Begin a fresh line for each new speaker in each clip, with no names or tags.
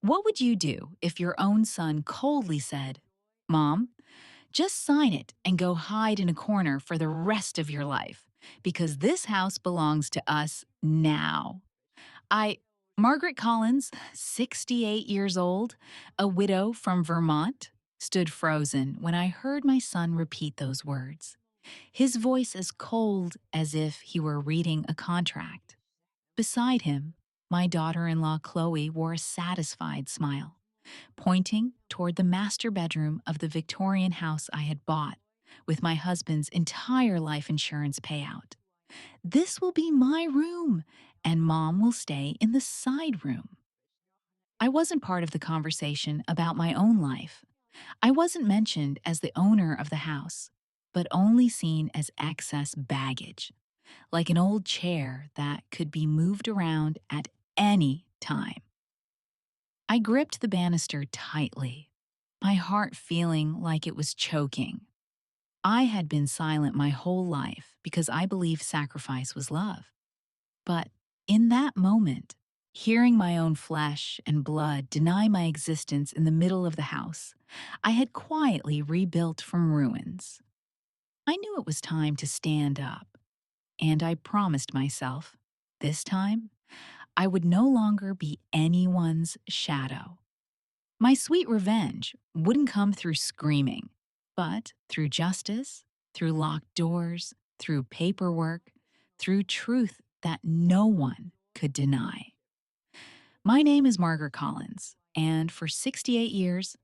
What would you do if your own son coldly said, "Mom, just sign it and go hide in a corner for the rest of your life because this house belongs to us now"? I, Margaret Collins, 68 years old, a widow from Vermont, stood frozen when I heard my son repeat those words, his voice as cold as if he were reading a contract. Beside him, my daughter in law Chloe wore a satisfied smile, pointing toward the master bedroom of the Victorian house I had bought with my husband's entire life insurance payout. "This will be my room, and Mom will stay in the side room." I wasn't part of the conversation about my own life. I wasn't mentioned as the owner of the house, but only seen as excess baggage, like an old chair that could be moved around at any time. I gripped the banister tightly, my heart feeling like it was choking. I had been silent my whole life because I believed sacrifice was love. But in that moment, hearing my own flesh and blood deny my existence in the middle of the house, I had quietly rebuilt from ruins. I knew it was time to stand up, and I promised myself, this time, I would no longer be anyone's shadow. My sweet revenge wouldn't come through screaming, but through justice, through locked doors, through paperwork, through truth that no one could deny. My name is Margaret Collins, and for 68 years,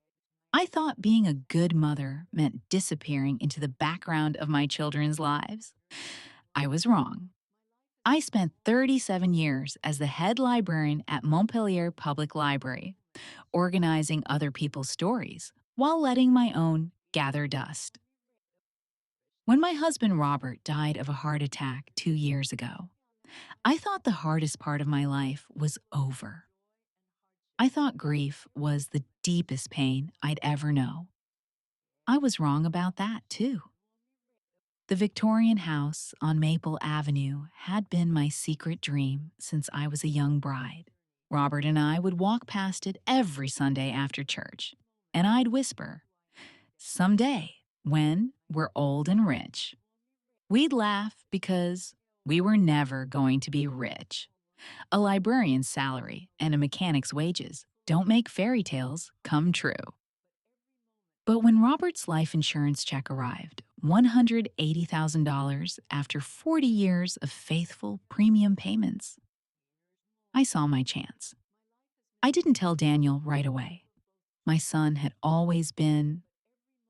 I thought being a good mother meant disappearing into the background of my children's lives. I was wrong. I spent 37 years as the head librarian at Montpelier Public Library, organizing other people's stories while letting my own gather dust. When my husband Robert died of a heart attack 2 years ago, I thought the hardest part of my life was over. I thought grief was the deepest pain I'd ever know. I was wrong about that, too. The Victorian house on Maple Avenue had been my secret dream since I was a young bride. Robert and I would walk past it every Sunday after church, and I'd whisper, "Someday, when we're old and rich." We'd laugh because we were never going to be rich. A librarian's salary and a mechanic's wages don't make fairy tales come true. But when Robert's life insurance check arrived, $180,000 after 40 years of faithful premium payments, I saw my chance. I didn't tell Daniel right away. My son had always been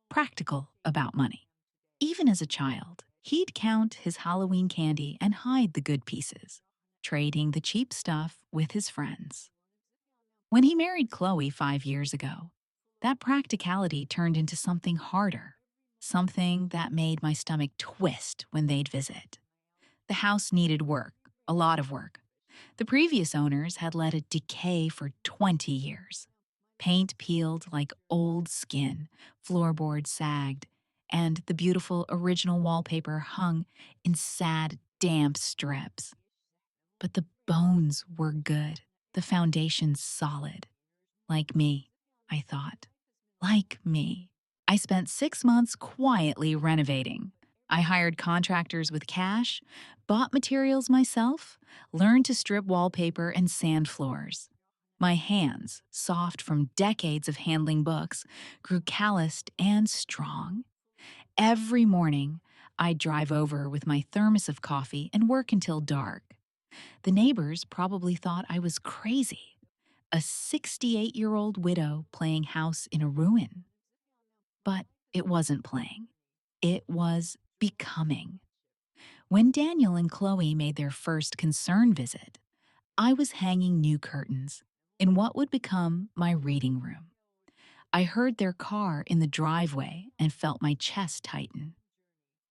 practical about money. Even as a child, he'd count his Halloween candy and hide the good pieces, trading the cheap stuff with his friends. When he married Chloe 5 years ago, that practicality turned into something harder, something that made my stomach twist when they'd visit. The house needed work, a lot of work. The previous owners had let it decay for 20 years. Paint peeled like old skin, floorboards sagged, and the beautiful original wallpaper hung in sad, damp strips. But the bones were good, the foundation solid. Like me, I thought. Like me. I spent 6 months quietly renovating. I hired contractors with cash, bought materials myself, learned to strip wallpaper and sand floors. My hands, soft from decades of handling books, grew calloused and strong. Every morning, I'd drive over with my thermos of coffee and work until dark. The neighbors probably thought I was crazy, a 68-year-old widow playing house in a ruin. But it wasn't playing. It was becoming. When Daniel and Chloe made their first concern visit, I was hanging new curtains in what would become my reading room. I heard their car in the driveway and felt my chest tighten.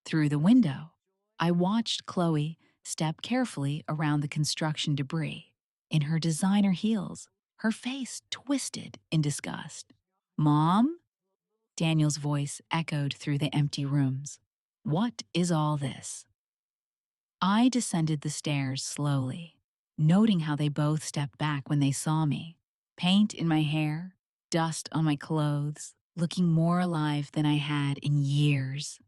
Through the window, I watched Chloe step carefully around the construction debris. In her designer heels, her face twisted in disgust. "Mom?" Daniel's voice echoed through the empty rooms. "What is all this?" I descended the stairs slowly, noting how they both stepped back when they saw me. Paint in my hair, dust on my clothes, looking more alive than I had in years.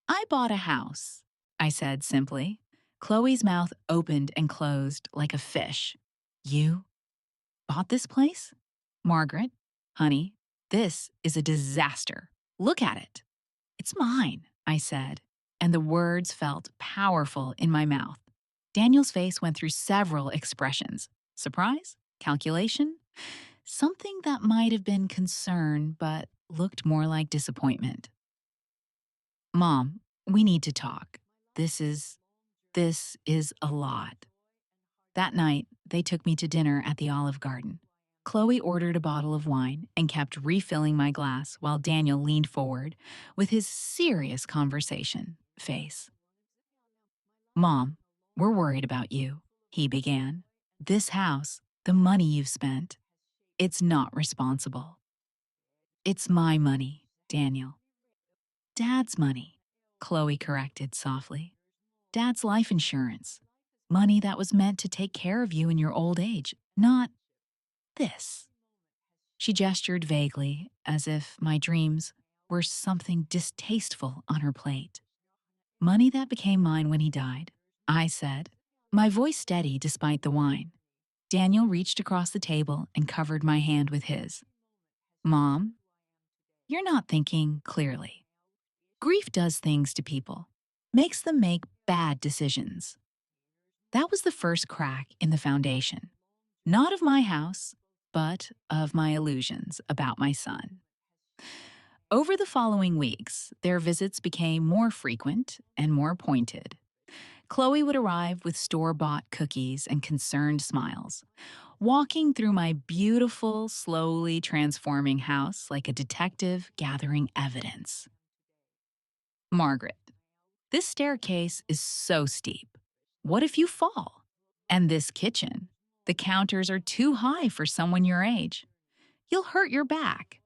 I bought a house, I said simply. Chloe's mouth opened and closed like a fish. You bought this place? Margaret, honey, this is a disaster. Look at it. It's mine, I said, and the words felt powerful in my mouth. Daniel's face went through several expressions: surprise, calculation, something that might have been concern but looked more like disappointment. Mom, we need to talk. This is this is a lot. That night, they took me to dinner at the Olive Garden. Chloe ordered a bottle of wine and kept refilling my glass while Daniel leaned forward with his serious conversation face. Mom, we're worried about you, he began. This house, the money you've spent, it's not responsible. It's my money, Daniel. Dad's money, Chloe corrected softly. Dad's life insurance. Money that was meant to take care of you in your old age, not this. She gestured vaguely, as if my dreams were something distasteful on her plate. Money that became mine when he died, I said, my voice steady despite the wine. Daniel reached across the table and covered my hand with his. Mom, you're not thinking clearly. Grief does things to people, makes them make bad decisions. That was the first crack in the foundation, not of my house, but of my illusions about my son. Over the following weeks, their visits became more frequent and more pointed. Chloe would arrive with store-bought cookies and concerned smiles, walking through my beautiful, slowly transforming house like a detective gathering evidence. Margaret, this staircase is so steep. What if you fall? And this kitchen, the counters are too high for someone your age. You'll hurt your back.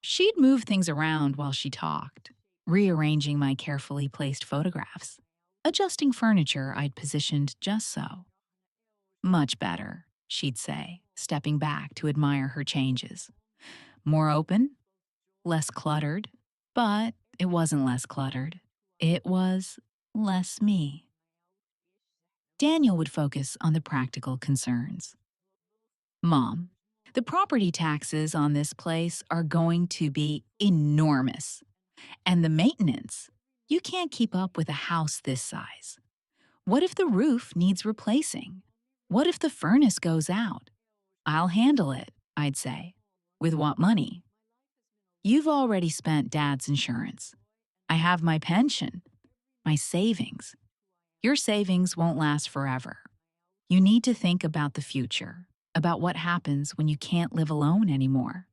She'd move things around while she talked, rearranging my carefully placed photographs, adjusting furniture I'd positioned just so. Much better, she'd say, stepping back to admire her changes. More open, less cluttered, but it wasn't less cluttered. It was less me. Daniel would focus on the practical concerns. Mom, the property taxes on this place are going to be enormous. And the maintenance, you can't keep up with a house this size. What if the roof needs replacing? What if the furnace goes out? I'll handle it, I'd say. With what money? You've already spent Dad's insurance. I have my pension, my savings. Your savings won't last forever. You need to think about the future, about what happens when you can't live alone anymore.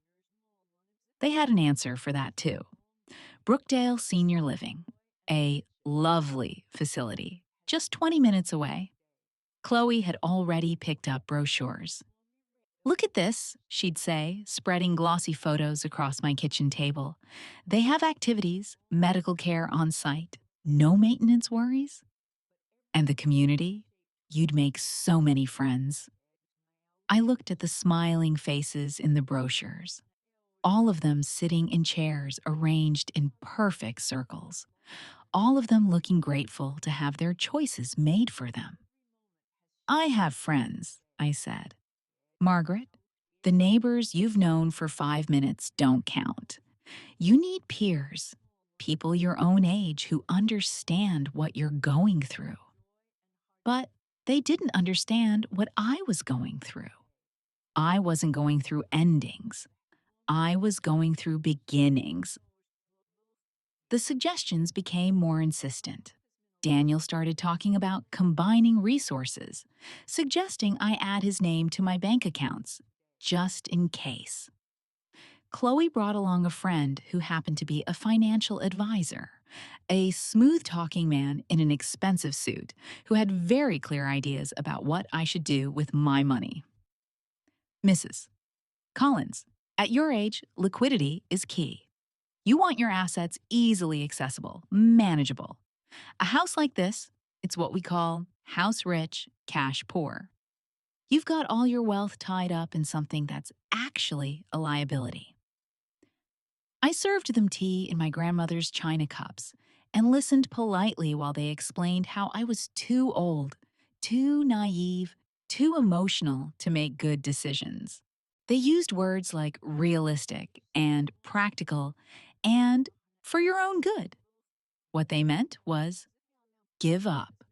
They had an answer for that too. Brookdale Senior Living, a lovely facility, just 20 minutes away. Chloe had already picked up brochures. Look at this, she'd say, spreading glossy photos across my kitchen table. They have activities, medical care on site, no maintenance worries. And the community? You'd make so many friends. I looked at the smiling faces in the brochures, all of them sitting in chairs arranged in perfect circles, all of them looking grateful to have their choices made for them. I have friends, I said. Margaret, the neighbors you've known for 5 minutes don't count. You need peers, people your own age who understand what you're going through. But they didn't understand what I was going through. I wasn't going through endings. I was going through beginnings. The suggestions became more insistent. Daniel started talking about combining resources, suggesting I add his name to my bank accounts, just in case. Chloe brought along a friend who happened to be a financial advisor, a smooth-talking man in an expensive suit who had very clear ideas about what I should do with my money. Mrs. Collins, at your age, liquidity is key. You want your assets easily accessible, manageable. A house like this, it's what we call house rich, cash poor. You've got all your wealth tied up in something that's actually a liability. I served them tea in my grandmother's china cups and listened politely while they explained how I was too old, too naive, too emotional to make good decisions. They used words like realistic and practical and for your own good. What they meant was give up.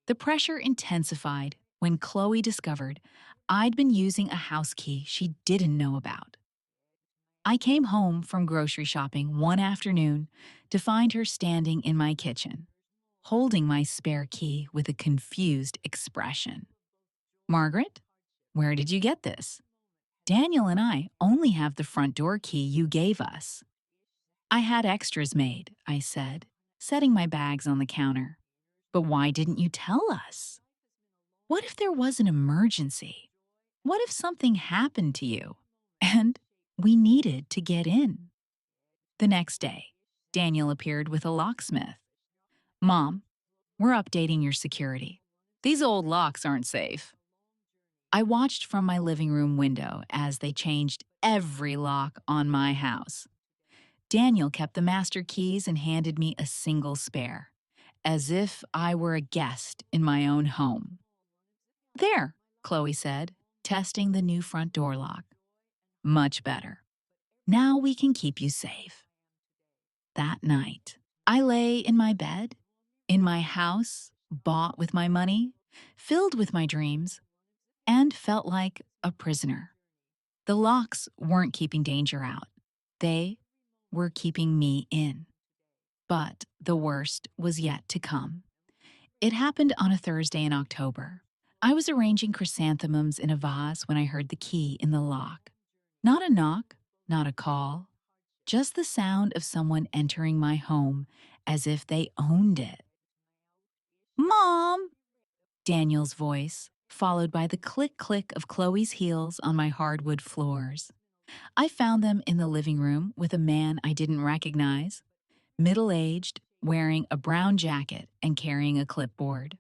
The pressure intensified when Chloe discovered I'd been using a house key she didn't know about. I came home from grocery shopping one afternoon to find her standing in my kitchen, holding my spare key with a confused expression. Margaret, where did you get this? Daniel and I only have the front door key you gave us. I had extras made, I said, setting my bags on the counter. But why didn't you tell us? What if there was an emergency? What if something happened to you? And we needed to get in. The next day, Daniel appeared with a locksmith. Mom, we're updating your security. These old locks aren't safe. I watched from my living room window as they changed every lock on my house. Daniel kept the master keys and handed me a single spare, as if I were a guest in my own home. There, Chloe said, testing the new front door lock. Much better. Now we can keep you safe. That night, I lay in my bed, in my house, bought with my money, filled with my dreams, and felt like a prisoner. The locks weren't keeping danger out. They were keeping me in. But the worst was yet to come. It happened on a Thursday in October. I was arranging chrysanthemums in a vase when I heard the key in the lock. Not a knock, not a call, just the sound of someone entering my home as if they owned it. Mom! Daniel's voice, followed by the click-click of Chloe's heels on my hardwood floors. I found them in the living room with a man I didn't recognize, middle-aged, wearing a brown jacket and carrying a clipboard.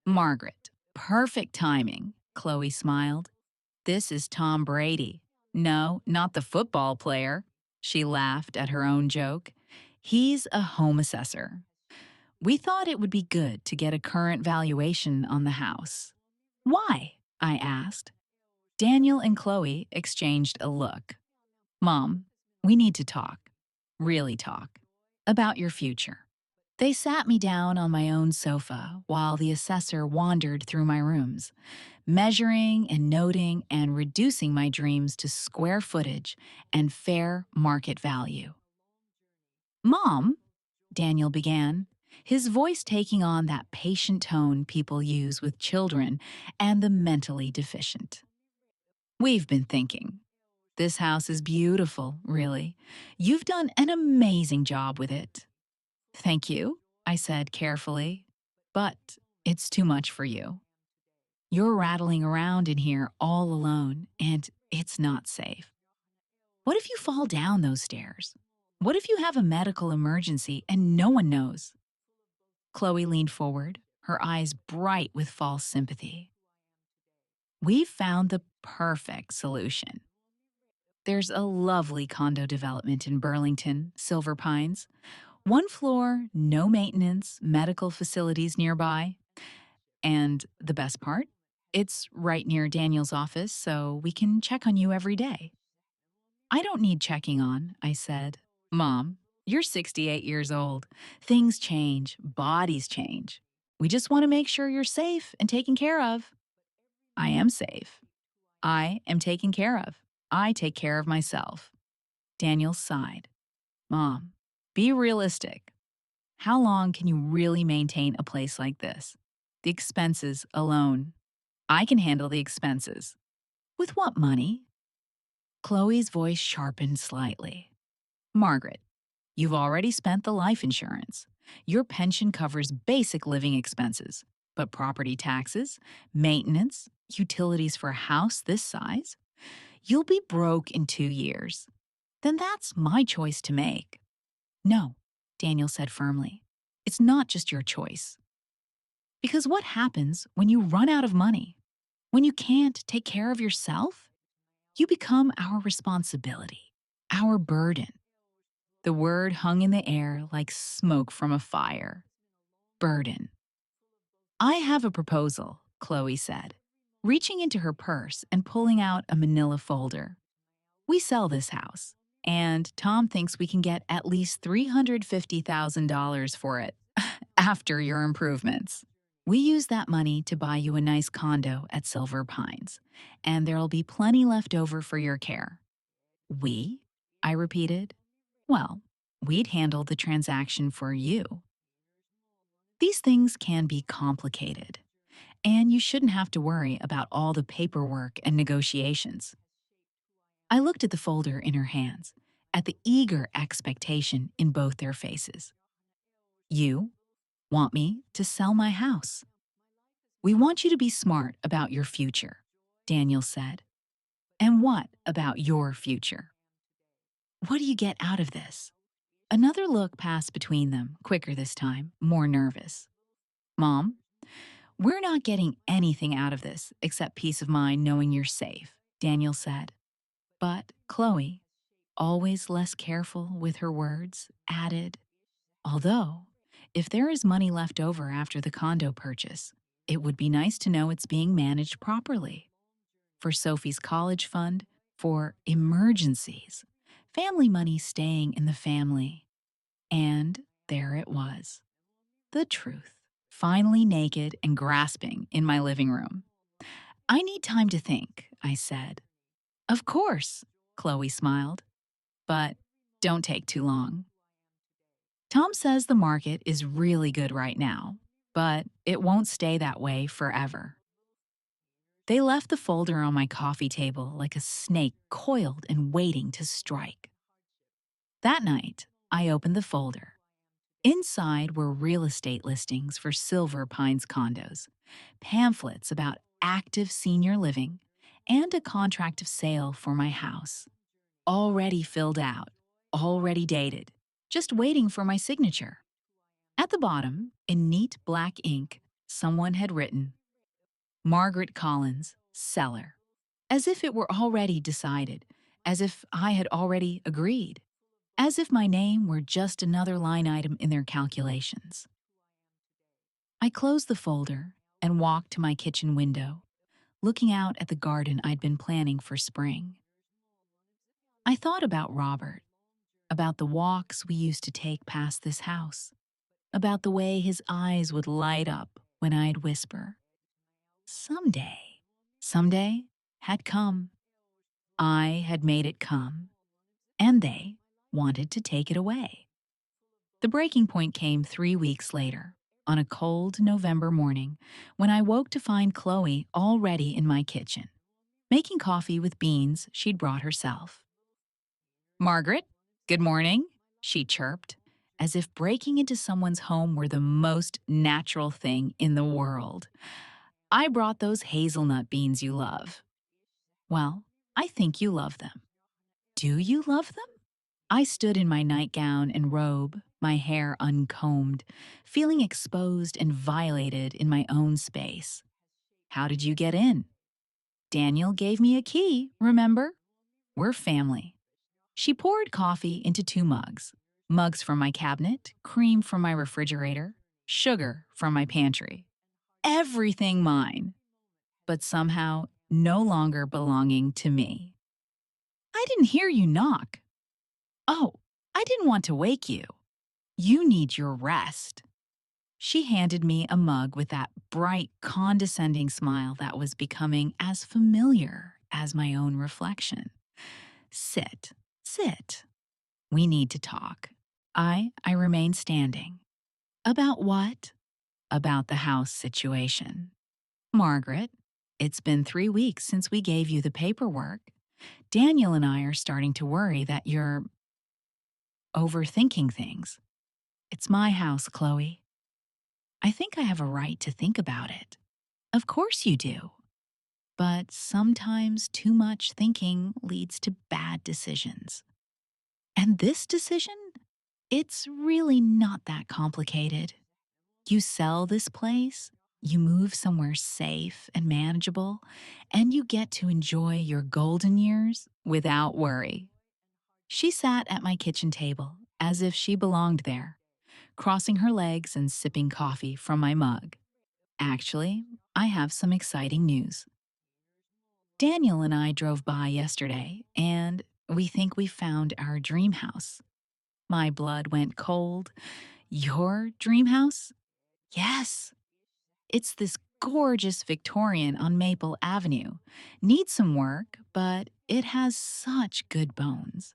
Margaret, perfect timing, Chloe smiled. This is Tom Brady. No, not the football player. She laughed at her own joke. He's a home assessor. We thought it would be good to get a current valuation on the house. Why? I asked. Daniel and Chloe exchanged a look. Mom, we need to talk, really talk, about your future. They sat me down on my own sofa while the assessor wandered through my rooms, measuring and noting and reducing my dreams to square footage and fair market value. Mom, Daniel began, his voice taking on that patient tone people use with children and the mentally deficient. We've been thinking. This house is beautiful, really. You've done an amazing job with it. Thank you, I said carefully, but it's too much for you. You're rattling around in here all alone, and it's not safe. What if you fall down those stairs? What if you have a medical emergency and no one knows? Chloe leaned forward, her eyes bright with false sympathy. We've found the perfect solution. There's a lovely condo development in Burlington, Silver Pines. One floor, no maintenance, medical facilities nearby. And the best part? It's right near Daniel's office, so we can check on you every day. I don't need checking on, I said. Mom, you're 68 years old. Things change, bodies change. We just want to make sure you're safe and taken care of. I am safe. I am taken care of. I take care of myself. Daniel sighed. Mom, be realistic. How long can you really maintain a place like this? The expenses alone. I can handle the expenses. With what money? Chloe's voice sharpened slightly. Margaret, you've already spent the life insurance. Your pension covers basic living expenses, but property taxes, maintenance, utilities for a house this size, you'll be broke in 2 years. Then that's my choice to make. No, Daniel said firmly. It's not just your choice. Because what happens when you run out of money? When you can't take care of yourself, you become our responsibility, our burden. The word hung in the air like smoke from a fire. Burden. I have a proposal, Chloe said, reaching into her purse and pulling out a manila folder. We sell this house, and Tom thinks we can get at least $350,000 for it after your improvements. We use that money to buy you a nice condo at Silver Pines, and there'll be plenty left over for your care. We? I repeated. Well, we'd handle the transaction for you. These things can be complicated, and you shouldn't have to worry about all the paperwork and negotiations. I looked at the folder in her hands, at the eager expectation in both their faces. You want me to sell my house. We want you to be smart about your future, Daniel said. And what about your future? What do you get out of this? Another look passed between them, quicker this time, more nervous. Mom, we're not getting anything out of this except peace of mind knowing you're safe, Daniel said. But Chloe, always less careful with her words, added, although, if there is money left over after the condo purchase, it would be nice to know it's being managed properly. For Sophie's college fund, for emergencies, family money staying in the family. And there it was. The truth, finally naked and grasping in my living room. I need time to think, I said. Of course, Chloe smiled. But don't take too long. Tom says the market is really good right now, but it won't stay that way forever. They left the folder on my coffee table like a snake coiled and waiting to strike. That night, I opened the folder. Inside were real estate listings for Silver Pines condos, pamphlets about active senior living, and a contract of sale for my house. Already filled out, already dated, just waiting for my signature. At the bottom, in neat black ink, someone had written, Margaret Collins, seller, as if it were already decided, as if I had already agreed, as if my name were just another line item in their calculations. I closed the folder and walked to my kitchen window, looking out at the garden I'd been planning for spring. I thought about Robert, about the walks we used to take past this house, about the way his eyes would light up when I'd whisper, someday. Someday had come. I had made it come, and they wanted to take it away. The breaking point came 3 weeks later, on a cold November morning, when I woke to find Chloe already in my kitchen, making coffee with beans she'd brought herself. Margaret, good morning, she chirped, as if breaking into someone's home were the most natural thing in the world. I brought those hazelnut beans you love. Well, I think you love them. Do you love them? I stood in my nightgown and robe, my hair uncombed, feeling exposed and violated in my own space. How did you get in? Daniel gave me a key, remember? We're family. She poured coffee into 2 mugs. Mugs from my cabinet, cream from my refrigerator, sugar from my pantry. Everything mine, but somehow no longer belonging to me. I didn't hear you knock. Oh, I didn't want to wake you. You need your rest. She handed me a mug with that bright, condescending smile that was becoming as familiar as my own reflection. Sit, sit. We need to talk. I remained standing. About what? About the house situation. Margaret, it's been 3 weeks since we gave you the paperwork. Daniel and I are starting to worry that you're overthinking things. It's my house, Chloe. I think I have a right to think about it. Of course you do. But sometimes too much thinking leads to bad decisions. And this decision? It's really not that complicated. You sell this place, You move somewhere safe and manageable, and you get to enjoy your golden years without worry. She sat at my kitchen table as if she belonged there, crossing her legs and sipping coffee from my mug. Actually, I have some exciting news. Daniel and I drove by yesterday, and we think we found our dream house. My blood went cold. Your dream house? Yes. It's this gorgeous Victorian on Maple Avenue. Needs some work, but it has such good bones.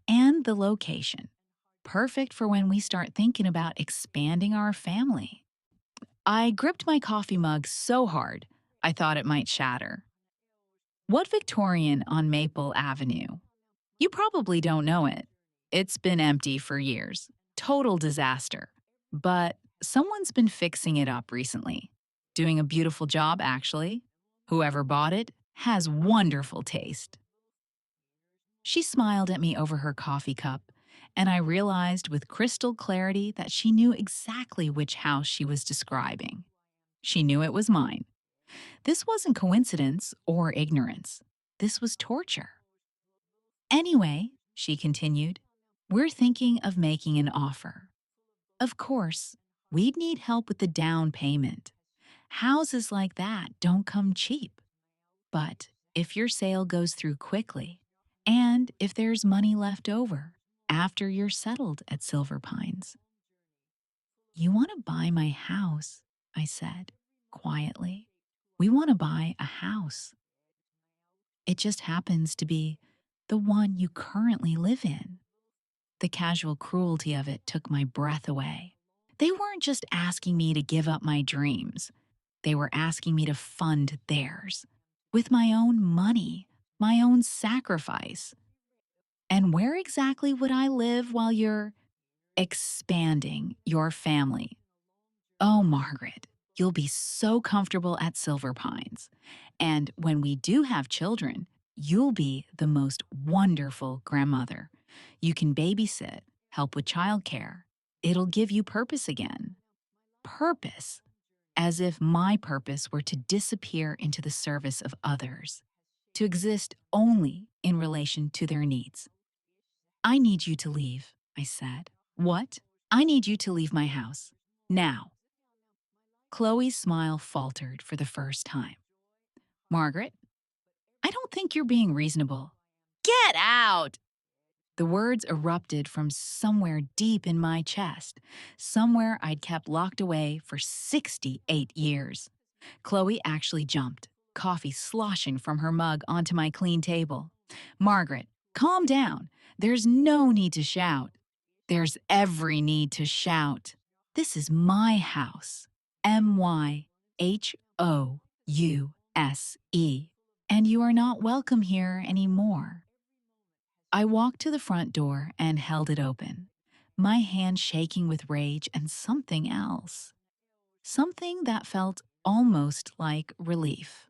And the location. Perfect for when we start thinking about expanding our family. I gripped my coffee mug so hard, I thought it might shatter. What Victorian on Maple Avenue? You probably don't know it. It's been empty for years. Total disaster. But someone's been fixing it up recently. Doing a beautiful job, actually. Whoever bought it has wonderful taste. She smiled at me over her coffee cup, and I realized with crystal clarity that she knew exactly which house she was describing. She knew it was mine. This wasn't coincidence or ignorance. This was torture. Anyway, she continued, we're thinking of making an offer. Of course, we'd need help with the down payment. Houses like that don't come cheap. But if your sale goes through quickly, and if there's money left over after you're settled at Silver Pines, you want to buy my house, I said, quietly. We want to buy a house. It just happens to be the one you currently live in. The casual cruelty of it took my breath away. They weren't just asking me to give up my dreams, they were asking me to fund theirs. With my own money, my own sacrifice. And where exactly would I live while you're expanding your family? Oh, Margaret, you'll be so comfortable at Silver Pines. And when we do have children, you'll be the most wonderful grandmother. You can babysit, help with childcare. It'll give you purpose again. Purpose, as if my purpose were to disappear into the service of others, to exist only in relation to their needs. I need you to leave, I said. What? I need you to leave my house. Now. Chloe's smile faltered for the first time. Margaret, I don't think you're being reasonable. Get out! The words erupted from somewhere deep in my chest, somewhere I'd kept locked away for 68 years. Chloe actually jumped, coffee sloshing from her mug onto my clean table. Margaret, calm down. There's no need to shout. There's every need to shout. This is my house. Myhouse. And you are not welcome here anymore. I walked to the front door and held it open, my hand shaking with rage and something else. Something that felt almost like relief.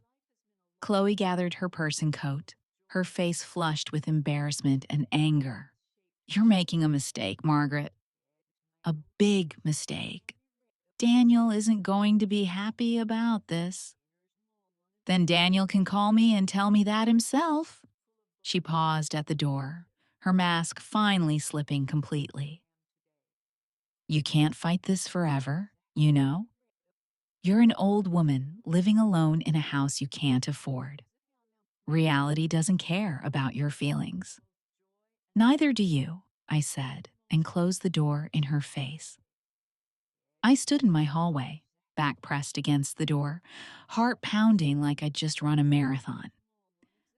Chloe gathered her purse and coat, her face flushed with embarrassment and anger. You're making a mistake, Margaret. A big mistake. Daniel isn't going to be happy about this. Then Daniel can call me and tell me that himself. She paused at the door, her mask finally slipping completely. You can't fight this forever, you know? You're an old woman living alone in a house you can't afford. Reality doesn't care about your feelings. Neither do you, I said, and closed the door in her face. I stood in my hallway, back pressed against the door, heart pounding like I'd just run a marathon.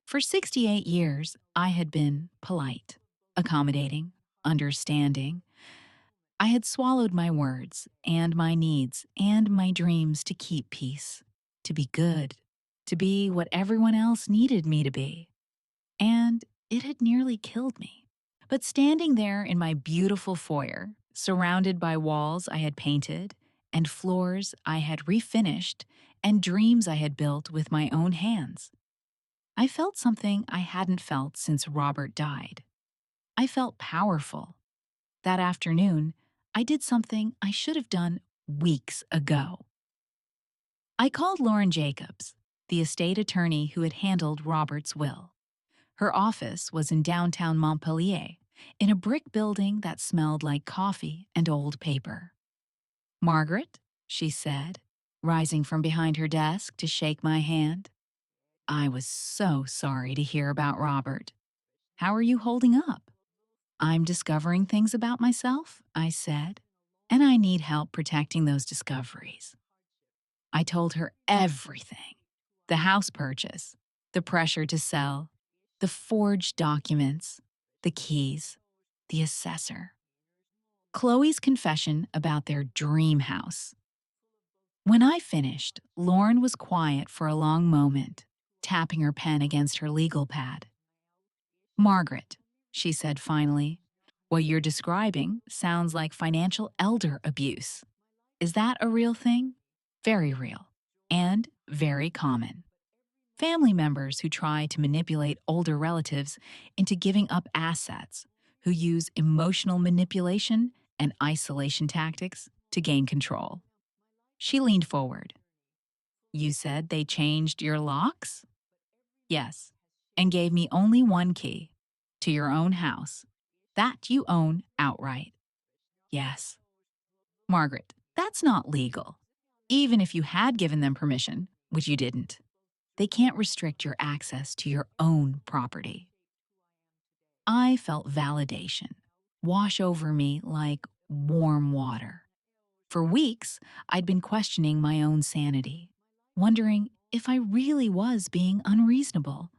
For 68 years, I had been polite, accommodating, understanding. I had swallowed my words and my needs and my dreams to keep peace, to be good, to be what everyone else needed me to be. And it had nearly killed me. But standing there in my beautiful foyer, surrounded by walls I had painted and floors I had refinished and dreams I had built with my own hands, I felt something I hadn't felt since Robert died. I felt powerful. That afternoon, I did something I should have done weeks ago. I called Lauren Jacobs, the estate attorney who had handled Robert's will. Her office was in downtown Montpelier, in a brick building that smelled like coffee and old paper. "Margaret," she said, rising from behind her desk to shake my hand. I was so sorry to hear about Robert. "How are you holding up?" "I'm discovering things about myself," I said, "and I need help protecting those discoveries." I told her everything: the house purchase, the pressure to sell, the forged documents, the keys, the assessor, Chloe's confession about their dream house. When I finished, Lauren was quiet for a long moment, tapping her pen against her legal pad. "Margaret," she said finally, "what you're describing sounds like financial elder abuse. Is that a real thing?" "Very real. And very common. Family members who try to manipulate older relatives into giving up assets, who use emotional manipulation and isolation tactics to gain control." She leaned forward. "You said they changed your locks?" "Yes, and gave me only one key, to your own house. That you own outright." "Yes." "Margaret, that's not legal. Even if you had given them permission, which you didn't, they can't restrict your access to your own property." I felt validation wash over me like warm water. For weeks, I'd been questioning my own sanity, wondering if I really was being unreasonable,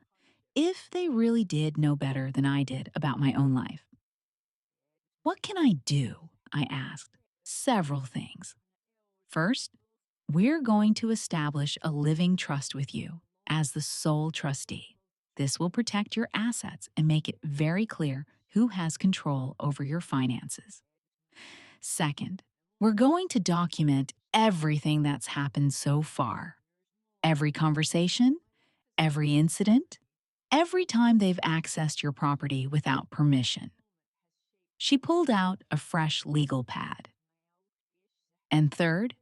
if they really did know better than I did about my own life. "What can I do?" I asked. "Several things. First, we're going to establish a living trust with you as the sole trustee. This will protect your assets and make it very clear who has control over your finances. Second, we're going to document everything that's happened so far. Every conversation, every incident, every time they've accessed your property without permission." She pulled out a fresh legal pad. "And third,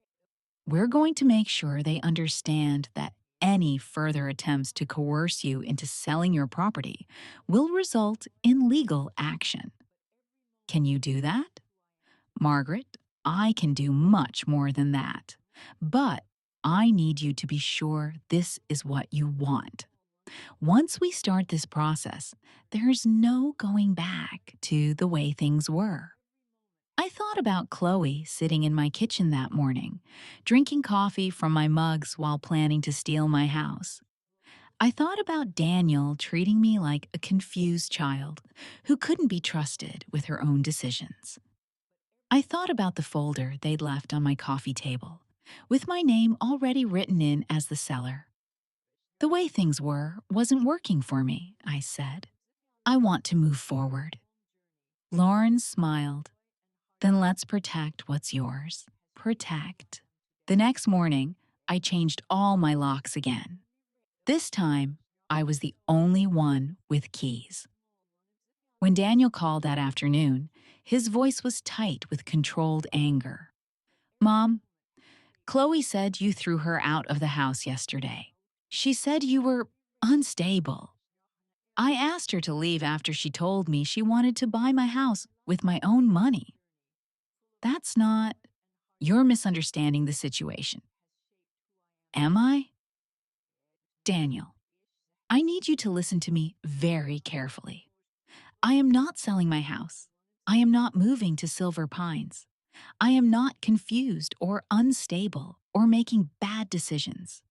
we're going to make sure they understand that any further attempts to coerce you into selling your property will result in legal action." "Can you do that?" "Margaret, I can do much more than that. But I need you to be sure this is what you want. Once we start this process, there's no going back to the way things were." I thought about Chloe sitting in my kitchen that morning, drinking coffee from my mugs while planning to steal my house. I thought about Daniel treating me like a confused child who couldn't be trusted with her own decisions. I thought about the folder they'd left on my coffee table, with my name already written in as the seller. "The way things were wasn't working for me," I said. "I want to move forward." Lauren smiled. "Then let's protect what's yours. Protect." The next morning, I changed all my locks again. This time, I was the only one with keys. When Daniel called that afternoon, his voice was tight with controlled anger. "Mom, Chloe said you threw her out of the house yesterday. She said you were unstable. I asked her to leave after she told me she wanted to buy my house with my own money." "That's not—" "You're misunderstanding the situation." "Am I?" "Daniel, I need you to listen to me very carefully. I am not selling my house. I am not moving to Silver Pines. I am not confused or unstable or making bad decisions.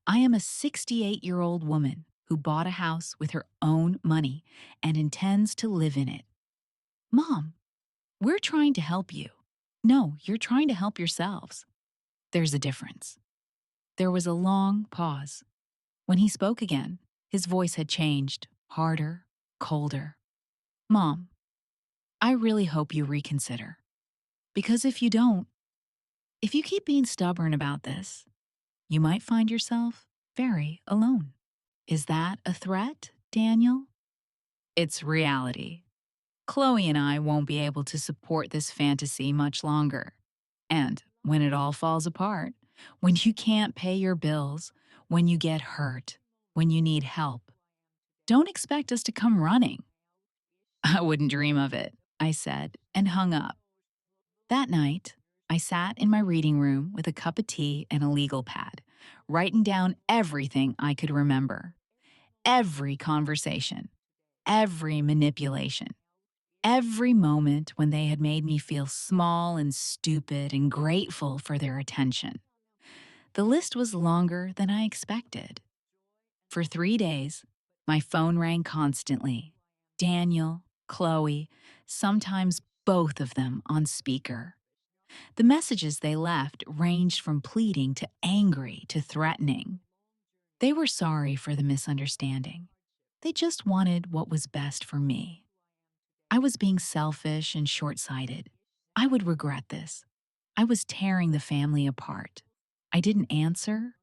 I am a 68-year-old woman who bought a house with her own money and intends to live in it. Mom, we're trying to help you. No, you're trying to help yourselves. There's a difference." There was a long pause. When he spoke again, his voice had changed, harder, colder. "Mom, I really hope you reconsider. Because if you don't, if you keep being stubborn about this, you might find yourself very alone." "Is that a threat, Daniel?" "It's reality. Chloe and I won't be able to support this fantasy much longer. And when it all falls apart, when you can't pay your bills, when you get hurt, when you need help. Don't expect us to come running." "I wouldn't dream of it," I said, and hung up. That night, I sat in my reading room with a cup of tea and a legal pad, writing down everything I could remember. Every conversation, every manipulation, every moment when they had made me feel small and stupid and grateful for their attention. The list was longer than I expected. For 3 days, my phone rang constantly. Daniel, Chloe, sometimes both of them on speaker. The messages they left ranged from pleading to angry to threatening. They were sorry for the misunderstanding. They just wanted what was best for me. I was being selfish and short sighted. I would regret this. I was tearing the family apart. I didn't answer.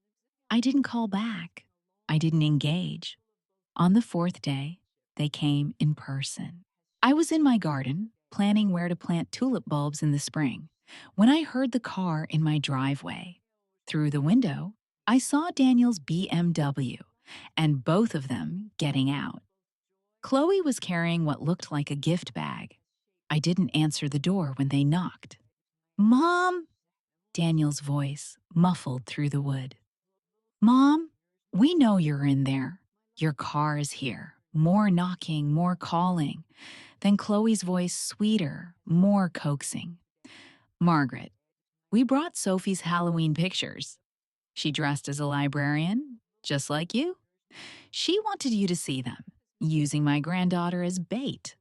I didn't call back. I didn't engage. On the fourth day, they came in person. I was in my garden, planning where to plant tulip bulbs in the spring, when I heard the car in my driveway. Through the window, I saw Daniel's BMW and both of them getting out. Chloe was carrying what looked like a gift bag. I didn't answer the door when they knocked. "Mom!" Daniel's voice muffled through the wood. "Mom, we know you're in there. Your car is here." More knocking, more calling. Then Chloe's voice sweeter, more coaxing. "Margaret, we brought Sophie's Halloween pictures. She dressed as a librarian, just like you. She wanted you to see them, using my granddaughter as bait."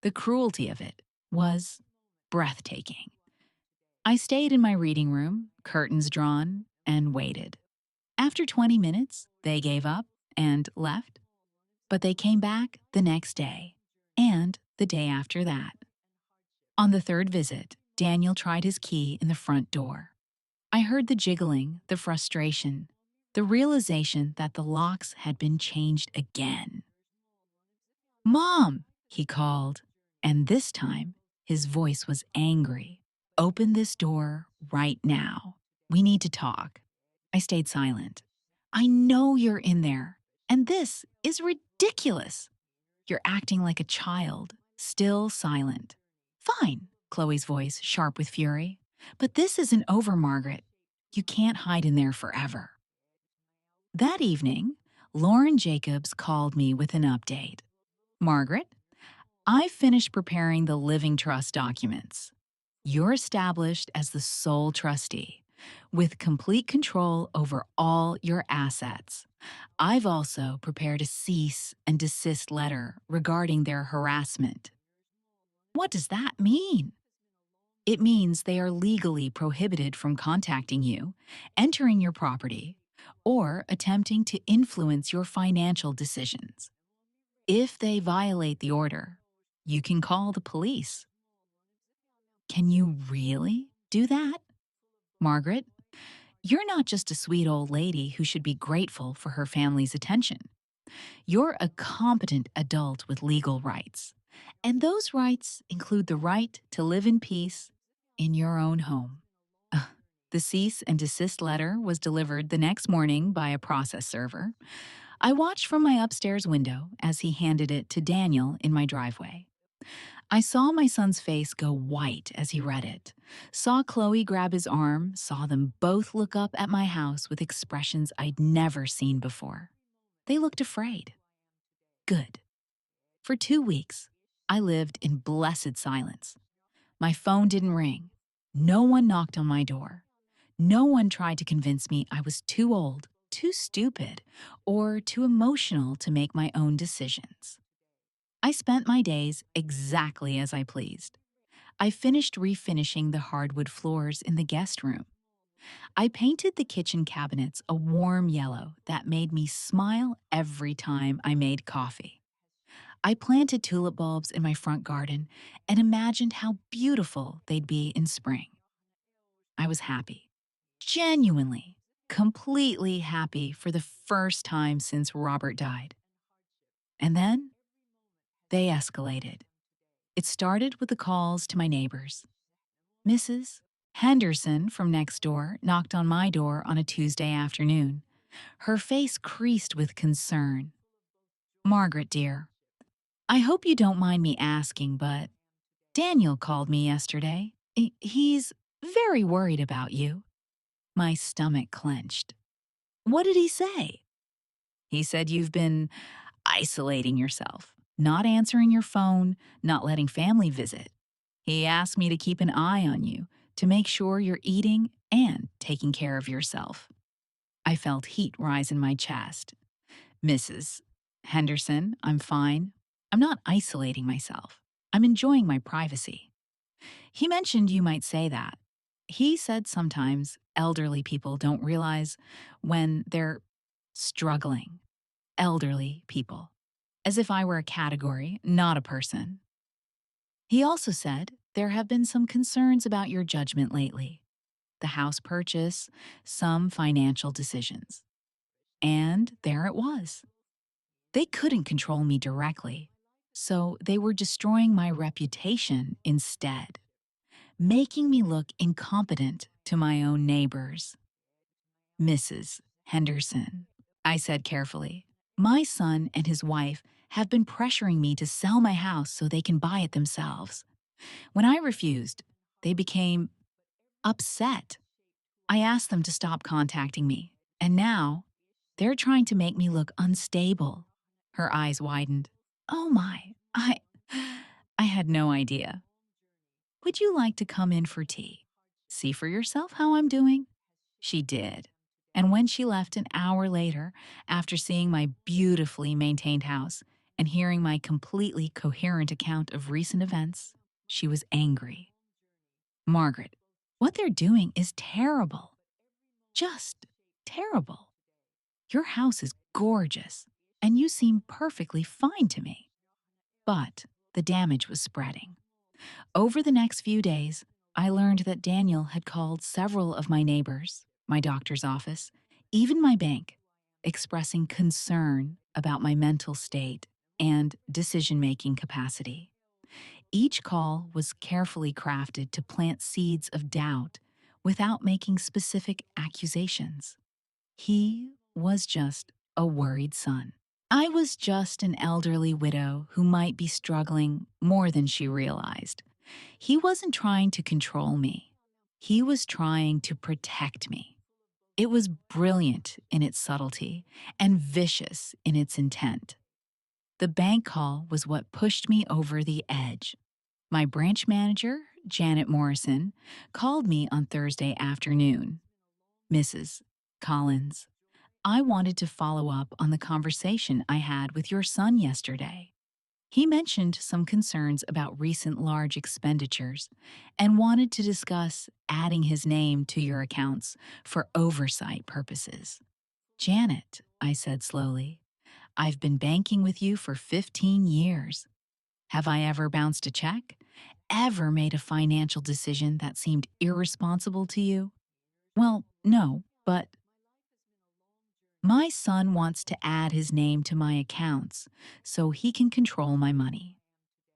The cruelty of it was breathtaking. I stayed in my reading room, curtains drawn, and waited. After 20 minutes, they gave up and left. But they came back the next day, and the day after that. On the third visit, Daniel tried his key in the front door. I heard the jiggling, the frustration, the realization that the locks had been changed again. "Mom!" he called, and this time his voice was angry. "Open this door right now. We need to talk." I stayed silent. "I know you're in there, and this is ridiculous. You're acting like a child." Still silent. "Fine," Chloe's voice sharp with fury. "But this isn't over, Margaret. You can't hide in there forever." That evening, Lauren Jacobs called me with an update. "Margaret, I've finished preparing the living trust documents. You're established as the sole trustee, with complete control over all your assets. I've also prepared a cease and desist letter regarding their harassment." What does that mean? It means they are legally prohibited from contacting you, entering your property, or attempting to influence your financial decisions. If they violate the order, you can call the police. Can you really do that? Margaret, you're not just a sweet old lady who should be grateful for her family's attention. You're a competent adult with legal rights. And those rights include the right to live in peace in your own home. The cease and desist letter was delivered the next morning by a process server. I watched from my upstairs window as he handed it to Daniel in my driveway. I saw my son's face go white as he read it, saw Chloe grab his arm, saw them both look up at my house with expressions I'd never seen before. They looked afraid. Good. For 2 weeks, I lived in blessed silence. My phone didn't ring. No one knocked on my door. No one tried to convince me I was too old, too stupid, or too emotional to make my own decisions. I spent my days exactly as I pleased. I finished refinishing the hardwood floors in the guest room. I painted the kitchen cabinets a warm yellow that made me smile every time I made coffee. I planted tulip bulbs in my front garden and imagined how beautiful they'd be in spring. I was happy. Genuinely, completely happy for the first time since Robert died. And then they escalated. It started with the calls to my neighbors. "Mrs. Henderson from next door knocked on my door on a Tuesday afternoon, her face creased with concern. Margaret, dear, I hope you don't mind me asking, but Daniel called me yesterday. He's very worried about you. My stomach clenched. What did he say? He said you've been isolating yourself, not answering your phone, not letting family visit. He asked me to keep an eye on you, to make sure you're eating and taking care of yourself. I felt heat rise in my chest. Mrs. Henderson, I'm fine. I'm not isolating myself. I'm enjoying my privacy. He mentioned you might say that. He said sometimes elderly people don't realize when they're struggling. Elderly people. As if I were a category, not a person. He also said there have been some concerns about your judgment lately. The house purchase, some financial decisions. And there it was. They couldn't control me directly, so they were destroying my reputation instead, making me look incompetent to my own neighbors. Mrs. Henderson, I said carefully, my son and his wife have been pressuring me to sell my house so they can buy it themselves. When I refused, they became upset. I asked them to stop contacting me, and now they're trying to make me look unstable. Her eyes widened. Oh my, I had no idea. Would you like to come in for tea? See for yourself how I'm doing? She did. And when she left an hour later, after seeing my beautifully maintained house and hearing my completely coherent account of recent events, she was angry. Margaret, what they're doing is terrible. Just terrible. Your house is gorgeous, and you seem perfectly fine to me. But the damage was spreading. Over the next few days, I learned that Daniel had called several of my neighbors, my doctor's office, even my bank, expressing concern about my mental state and decision-making capacity. Each call was carefully crafted to plant seeds of doubt without making specific accusations. He was just a worried son. I was just an elderly widow who might be struggling more than she realized. He wasn't trying to control me. He was trying to protect me. It was brilliant in its subtlety and vicious in its intent. The bank call was what pushed me over the edge. My branch manager, Janet Morrison, called me on Thursday afternoon. Mrs. Collins, I wanted to follow up on the conversation I had with your son yesterday. He mentioned some concerns about recent large expenditures and wanted to discuss adding his name to your accounts for oversight purposes. Janet, I said slowly, I've been banking with you for 15 years. Have I ever bounced a check? Ever made a financial decision that seemed irresponsible to you? Well, no, but my son wants to add his name to my accounts so he can control my money.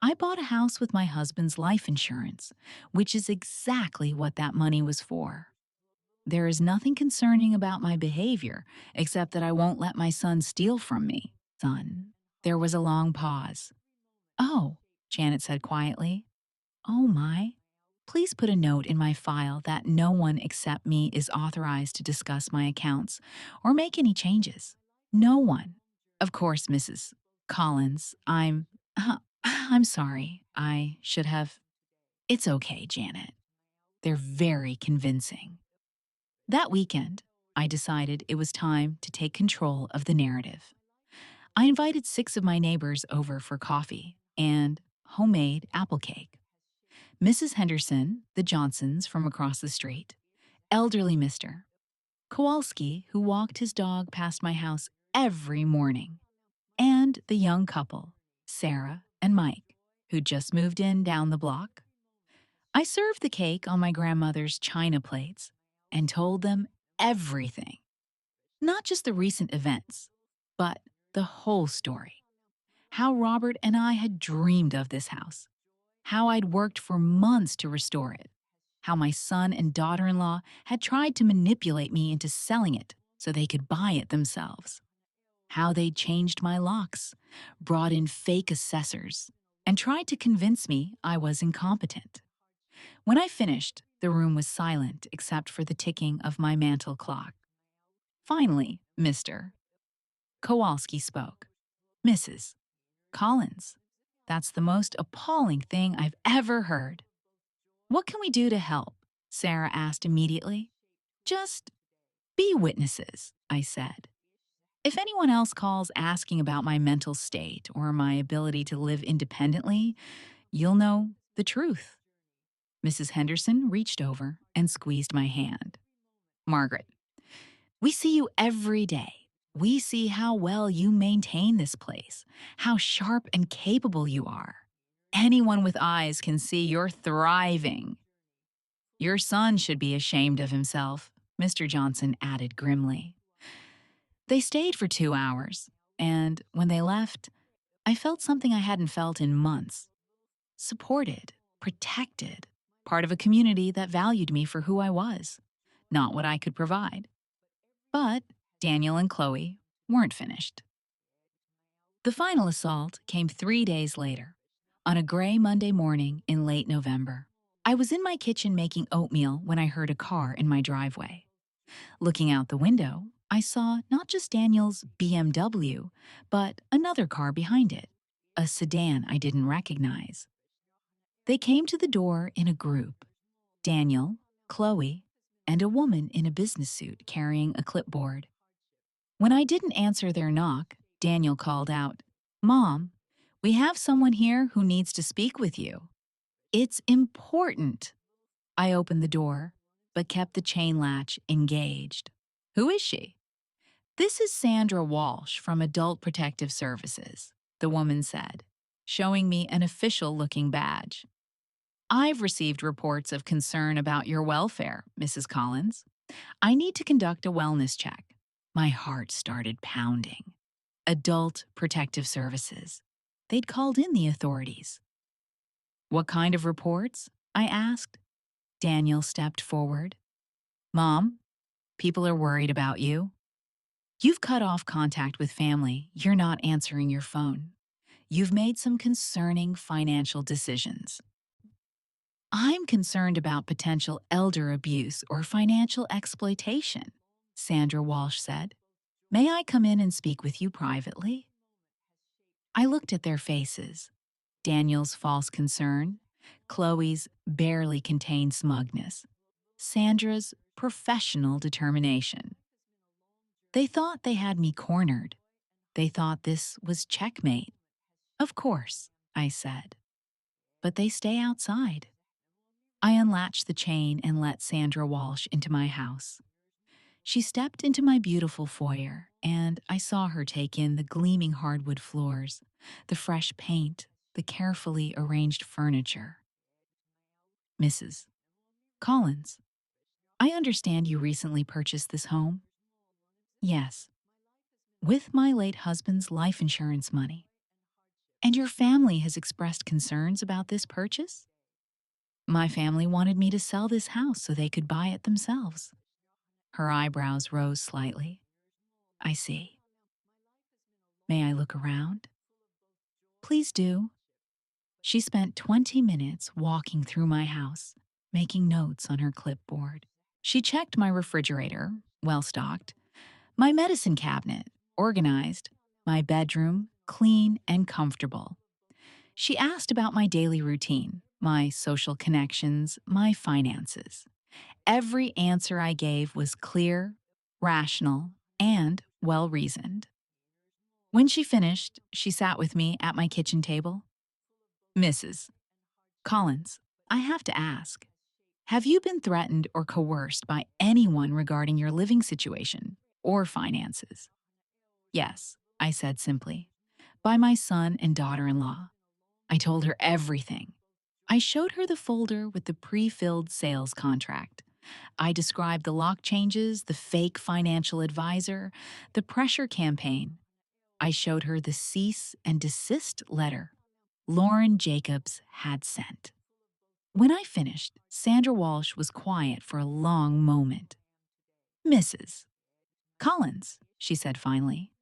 I bought a house with my husband's life insurance, which is exactly what that money was for. There is nothing concerning about my behavior except that I won't let my son steal from me. Son. There was a long pause. Oh, Janet said quietly. Oh my. Please put a note in my file that no one except me is authorized to discuss my accounts or make any changes. No one. Of course, Mrs. Collins, I'm sorry. I should have. It's okay, Janet. They're very convincing. That weekend, I decided it was time to take control of the narrative. I invited 6 of my neighbors over for coffee and homemade apple cake. Mrs. Henderson, the Johnsons from across the street, elderly Mr. Kowalski, who walked his dog past my house every morning, and the young couple, Sarah and Mike, who just moved in down the block. I served the cake on my grandmother's china plates and told them everything, not just the recent events, but the whole story. How Robert and I had dreamed of this house, how I'd worked for months to restore it, how my son and daughter-in-law had tried to manipulate me into selling it so they could buy it themselves, how they'd changed my locks, brought in fake assessors, and tried to convince me I was incompetent. When I finished, the room was silent except for the ticking of my mantel clock. Finally, Mr. Kowalski spoke. Mrs. Collins, that's the most appalling thing I've ever heard. What can we do to help? Sarah asked immediately. Just be witnesses, I said. If anyone else calls asking about my mental state or my ability to live independently, you'll know the truth. Mrs. Henderson reached over and squeezed my hand. Margaret, we see you every day. We see how well you maintain this place, how sharp and capable you are. Anyone with eyes can see you're thriving. Your son should be ashamed of himself, Mr. Johnson added grimly. They stayed for 2 hours, and when they left, I felt something I hadn't felt in months. Supported, protected, part of a community that valued me for who I was, not what I could provide. But Daniel and Chloe weren't finished. The final assault came 3 days later, on a gray Monday morning in late November. I was in my kitchen making oatmeal when I heard a car in my driveway. Looking out the window, I saw not just Daniel's BMW, but another car behind it, a sedan I didn't recognize. They came to the door in a group: Daniel, Chloe, and a woman in a business suit carrying a clipboard. When I didn't answer their knock, Daniel called out, "Mom, we have someone here who needs to speak with you. It's important." I opened the door, but kept the chain latch engaged. "Who is she?" "This is Sandra Walsh from Adult Protective Services," the woman said, showing me an official-looking badge. "I've received reports of concern about your welfare, Mrs. Collins. I need to conduct a wellness check." My heart started pounding. Adult Protective Services. They'd called in the authorities. "What kind of reports?" I asked. Daniel stepped forward. "Mom, people are worried about you. You've cut off contact with family. You're not answering your phone. You've made some concerning financial decisions. I'm concerned about potential elder abuse or financial exploitation," Sandra Walsh said. "May I come in and speak with you privately?" I looked at their faces. Daniel's false concern, Chloe's barely contained smugness, Sandra's professional determination. They thought they had me cornered. They thought this was checkmate. "Of course," I said. "But they stay outside." I unlatched the chain and let Sandra Walsh into my house. She stepped into my beautiful foyer, and I saw her take in the gleaming hardwood floors, the fresh paint, the carefully arranged furniture. "Mrs. Collins, I understand you recently purchased this home?" "Yes, with my late husband's life insurance money." "And your family has expressed concerns about this purchase?" "My family wanted me to sell this house so they could buy it themselves." Her eyebrows rose slightly. "I see. May I look around?" "Please do." She spent 20 minutes walking through my house, making notes on her clipboard. She checked my refrigerator, well stocked, my medicine cabinet, organized, my bedroom, clean and comfortable. She asked about my daily routine, my social connections, my finances. Every answer I gave was clear, rational, and well-reasoned. When she finished, she sat with me at my kitchen table. "Mrs. Collins, I have to ask, have you been threatened or coerced by anyone regarding your living situation or finances?" "Yes," I said simply, "by my son and daughter-in-law." I told her everything. I showed her the folder with the pre-filled sales contract. I described the lock changes, the fake financial advisor, the pressure campaign. I showed her the cease and desist letter Lauren Jacobs had sent. When I finished, Sandra Walsh was quiet for a long moment. Mrs. Collins, she said finally,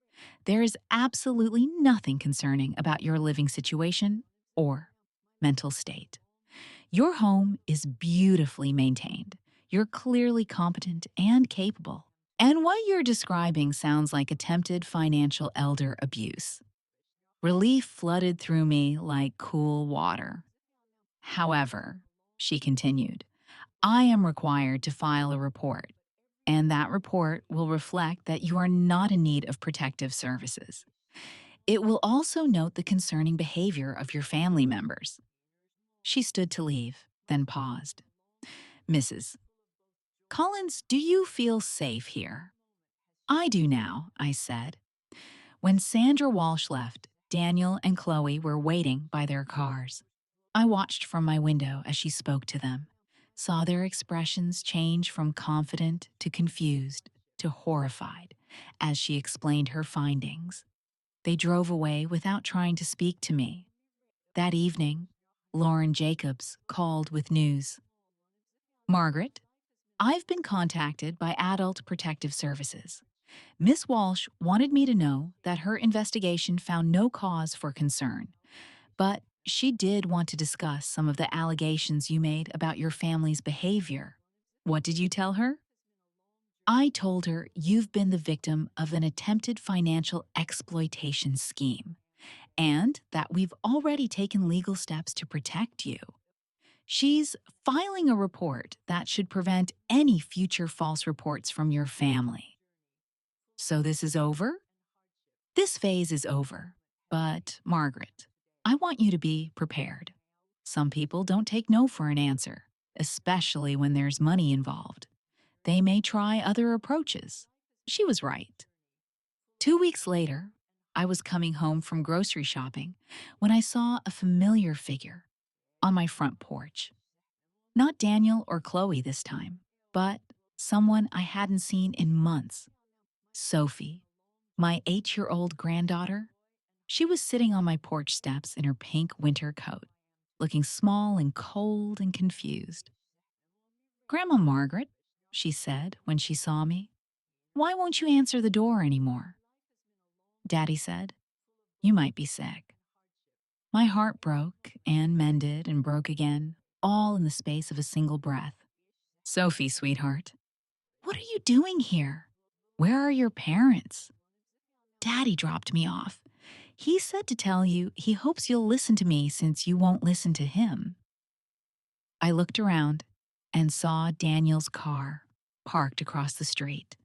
there is absolutely nothing concerning about your living situation or mental state. Your home is beautifully maintained. You're clearly competent and capable. And what you're describing sounds like attempted financial elder abuse. Relief flooded through me like cool water. However, she continued, I am required to file a report, and that report will reflect that you are not in need of protective services. It will also note the concerning behavior of your family members. She stood to leave, then paused. Mrs. Collins, do you feel safe here? I do now, I said. When Sandra Walsh left, Daniel and Chloe were waiting by their cars. I watched from my window as she spoke to them, saw their expressions change from confident to confused to horrified as she explained her findings. They drove away without trying to speak to me. That evening, Lauren Jacobs called with news. Margaret, I've been contacted by Adult Protective Services. Miss Walsh wanted me to know that her investigation found no cause for concern, but she did want to discuss some of the allegations you made about your family's behavior. What did you tell her? I told her you've been the victim of an attempted financial exploitation scheme, and that we've already taken legal steps to protect you. She's filing a report that should prevent any future false reports from your family. So this is over? This phase is over. But, Margaret, I want you to be prepared. Some people don't take no for an answer, especially when there's money involved. They may try other approaches. She was right. 2 weeks later, I was coming home from grocery shopping when I saw a familiar figure on my front porch. Not Daniel or Chloe this time, but someone I hadn't seen in months. Sophie, my 8-year-old granddaughter. She was sitting on my porch steps in her pink winter coat, looking small and cold and confused. Grandma Margaret, she said when she saw me, why won't you answer the door anymore? Daddy said, you might be sick. My heart broke and mended and broke again, all in the space of a single breath. Sophie, sweetheart, what are you doing here? Where are your parents? Daddy dropped me off. He said to tell you he hopes you'll listen to me since you won't listen to him. I looked around and saw Daniel's car parked across the street.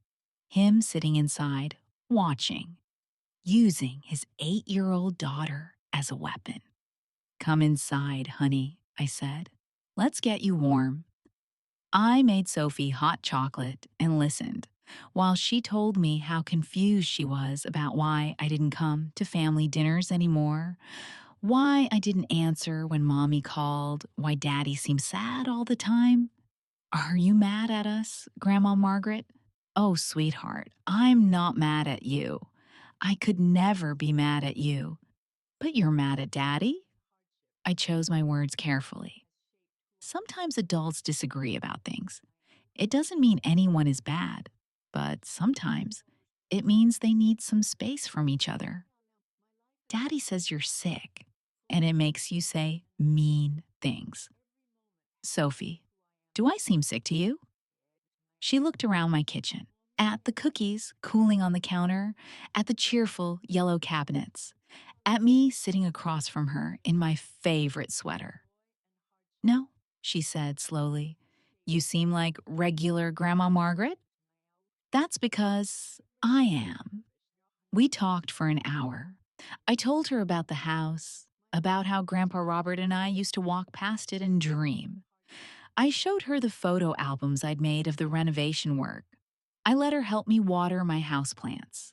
Him sitting inside, watching, using his 8-year-old daughter as a weapon. Come inside, honey, I said. Let's get you warm. I made Sophie hot chocolate and listened while she told me how confused she was about why I didn't come to family dinners anymore, why I didn't answer when Mommy called, why Daddy seemed sad all the time. Are you mad at us, Grandma Margaret? Oh, sweetheart, I'm not mad at you. I could never be mad at you. But you're mad at Daddy? I chose my words carefully. Sometimes adults disagree about things. It doesn't mean anyone is bad, but sometimes it means they need some space from each other. Daddy says you're sick, and it makes you say mean things. Sophie, do I seem sick to you? She looked around my kitchen, at the cookies cooling on the counter, at the cheerful yellow cabinets, at me sitting across from her in my favorite sweater. No, she said slowly. You seem like regular Grandma Margaret? That's because I am. We talked for an hour. I told her about the house, about how Grandpa Robert and I used to walk past it and dream. I showed her the photo albums I'd made of the renovation work. I let her help me water my houseplants.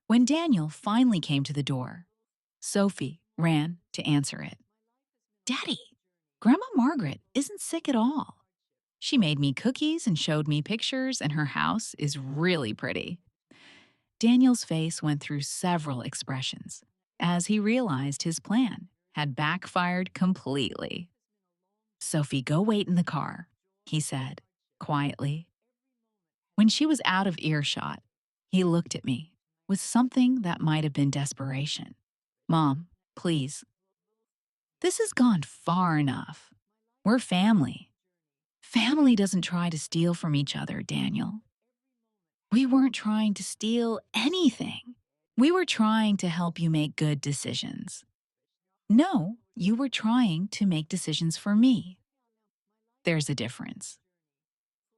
When Daniel finally came to the door, Sophie ran to answer it. Daddy, Grandma Margaret isn't sick at all. She made me cookies and showed me pictures, and her house is really pretty. Daniel's face went through several expressions as he realized his plan had backfired completely. Sophie, go wait in the car, he said, quietly. When she was out of earshot, he looked at me with something that might have been desperation. Mom, please. This has gone far enough. We're family. Family doesn't try to steal from each other, Daniel. We weren't trying to steal anything. We were trying to help you make good decisions. No, you were trying to make decisions for me. There's a difference.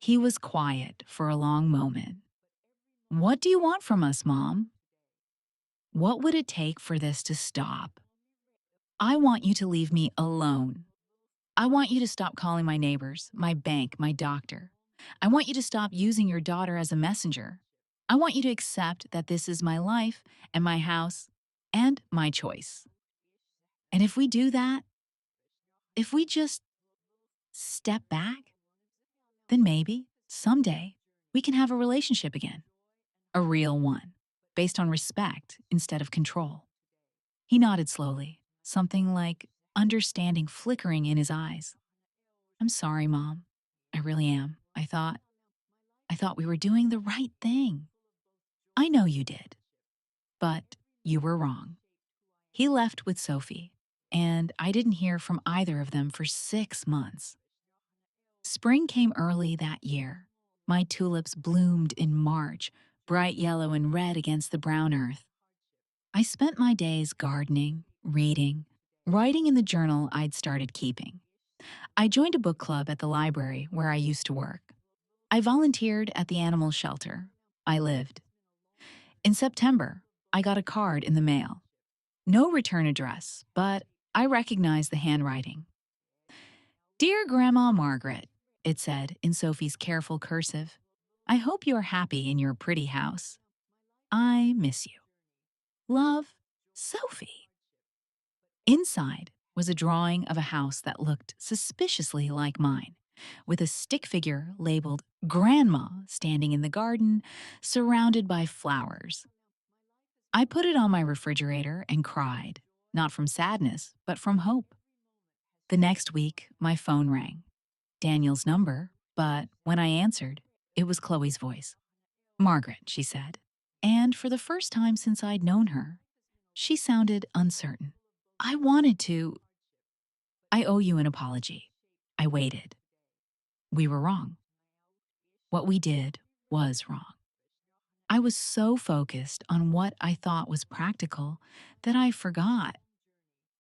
He was quiet for a long moment. What do you want from us, Mom? What would it take for this to stop? I want you to leave me alone. I want you to stop calling my neighbors, my bank, my doctor. I want you to stop using your daughter as a messenger. I want you to accept that this is my life and my house and my choice. And if we do that, if we just step back, then maybe someday we can have a relationship again, a real one, based on respect instead of control. He nodded slowly, something like understanding flickering in his eyes. I'm sorry, Mom. I really am. I thought we were doing the right thing. I know you did, but you were wrong. He left with Sophie, and I didn't hear from either of them for 6 months. Spring came early that year. My tulips bloomed in March, bright yellow and red against the brown earth. I spent my days gardening, reading, writing in the journal I'd started keeping. I joined a book club at the library where I used to work. I volunteered at the animal shelter. I lived. In September, I got a card in the mail. No return address, but I recognized the handwriting. Dear Grandma Margaret, it said in Sophie's careful cursive, I hope you are happy in your pretty house. I miss you. Love, Sophie. Inside was a drawing of a house that looked suspiciously like mine, with a stick figure labeled Grandma standing in the garden, surrounded by flowers. I put it on my refrigerator and cried, not from sadness, but from hope. The next week, my phone rang. Daniel's number, but when I answered, it was Chloe's voice. Margaret, she said. And for the first time since I'd known her, she sounded uncertain. I wanted to. I owe you an apology. I waited. We were wrong. What we did was wrong. I was so focused on what I thought was practical that I forgot.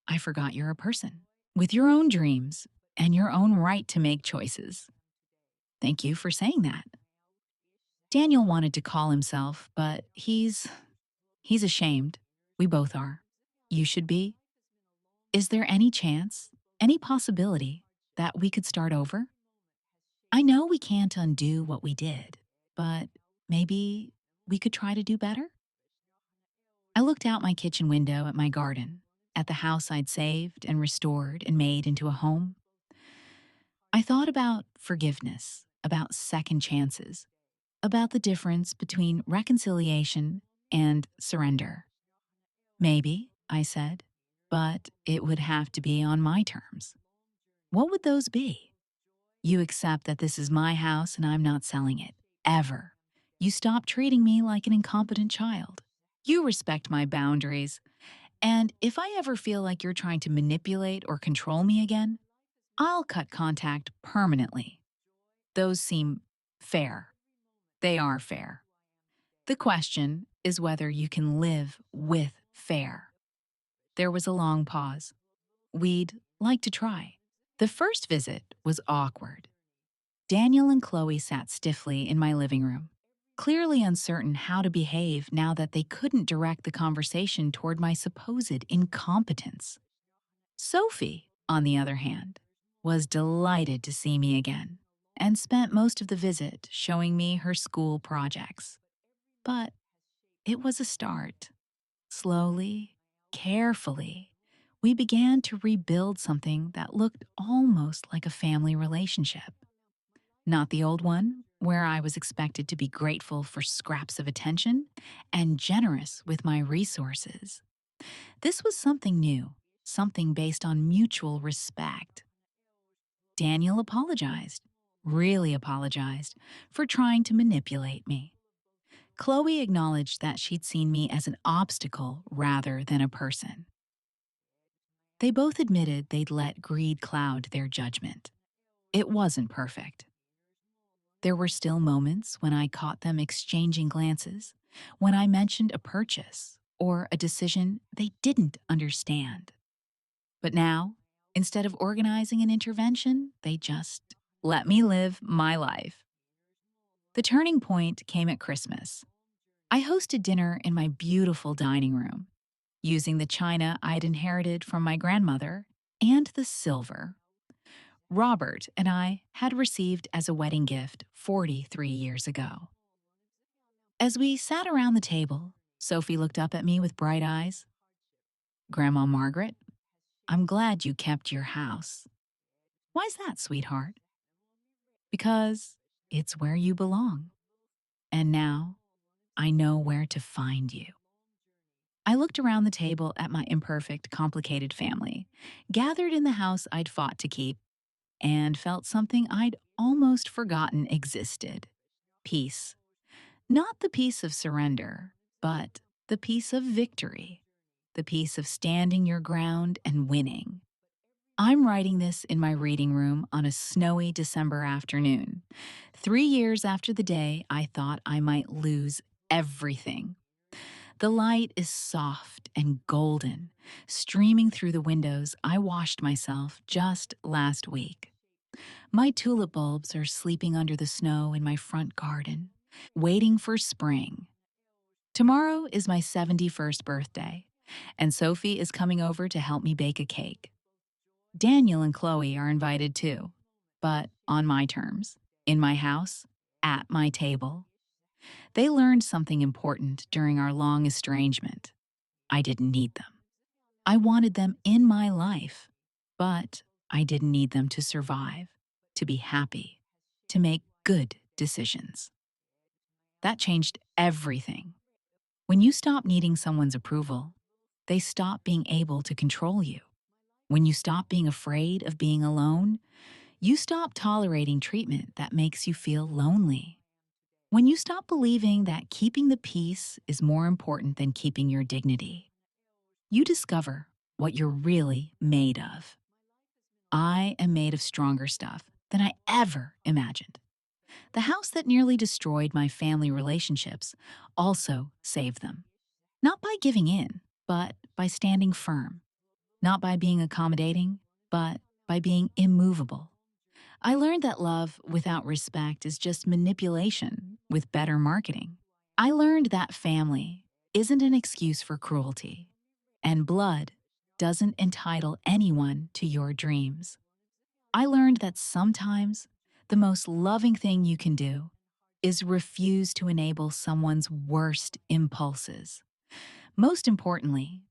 I forgot you're a person with your own dreams and your own right to make choices. Thank you for saying that. Daniel wanted to call himself, but he's ashamed. We both are. You should be. Is there any chance, any possibility that we could start over? I know we can't undo what we did, but maybe we could try to do better? I looked out my kitchen window at my garden, at the house I'd saved and restored and made into a home. I thought about forgiveness, about second chances, about the difference between reconciliation and surrender. Maybe, I said, but it would have to be on my terms. What would those be? You accept that this is my house and I'm not selling it, ever. You stop treating me like an incompetent child. You respect my boundaries. And if I ever feel like you're trying to manipulate or control me again, I'll cut contact permanently. Those seem fair. They are fair. The question is whether you can live with fair. There was a long pause. We'd like to try. The first visit was awkward. Daniel and Chloe sat stiffly in my living room, clearly uncertain how to behave now that they couldn't direct the conversation toward my supposed incompetence. Sophie, on the other hand, was delighted to see me again and spent most of the visit showing me her school projects. But it was a start. Slowly, carefully, we began to rebuild something that looked almost like a family relationship. Not the old one, where I was expected to be grateful for scraps of attention and generous with my resources. This was something new, something based on mutual respect. Daniel apologized, really apologized, for trying to manipulate me. Chloe acknowledged that she'd seen me as an obstacle rather than a person. They both admitted they'd let greed cloud their judgment. It wasn't perfect. There were still moments when I caught them exchanging glances, when I mentioned a purchase or a decision they didn't understand. But now, instead of organizing an intervention, they just let me live my life. The turning point came at Christmas. I hosted dinner in my beautiful dining room, using the china I'd inherited from my grandmother and the silver Robert and I had received as a wedding gift 43 years ago. As we sat around the table, Sophie looked up at me with bright eyes. "Grandma Margaret, I'm glad you kept your house." "Why's that, sweetheart?" "Because it's where you belong. And now I know where to find you." I looked around the table at my imperfect, complicated family, gathered in the house I'd fought to keep, and felt something I'd almost forgotten existed: peace. Not the peace of surrender, but the peace of victory, the peace of standing your ground and winning. I'm writing this in my reading room on a snowy December afternoon, 3 years after the day I thought I might lose everything. The light is soft and golden, streaming through the windows I washed myself just last week. My tulip bulbs are sleeping under the snow in my front garden, waiting for spring. Tomorrow is my 71st birthday, and Sophie is coming over to help me bake a cake. Daniel and Chloe are invited too, but on my terms, in my house, at my table. They learned something important during our long estrangement. I didn't need them. I wanted them in my life, but I didn't need them to survive, to be happy, to make good decisions. That changed everything. When you stop needing someone's approval, they stop being able to control you. When you stop being afraid of being alone, you stop tolerating treatment that makes you feel lonely. When you stop believing that keeping the peace is more important than keeping your dignity, you discover what you're really made of. I am made of stronger stuff than I ever imagined. The house that nearly destroyed my family relationships also saved them. Not by giving in, but by standing firm. Not by being accommodating, but by being immovable. I learned that love without respect is just manipulation with better marketing. I learned that family isn't an excuse for cruelty, and blood doesn't entitle anyone to your dreams. I learned that sometimes the most loving thing you can do is refuse to enable someone's worst impulses. Most importantly,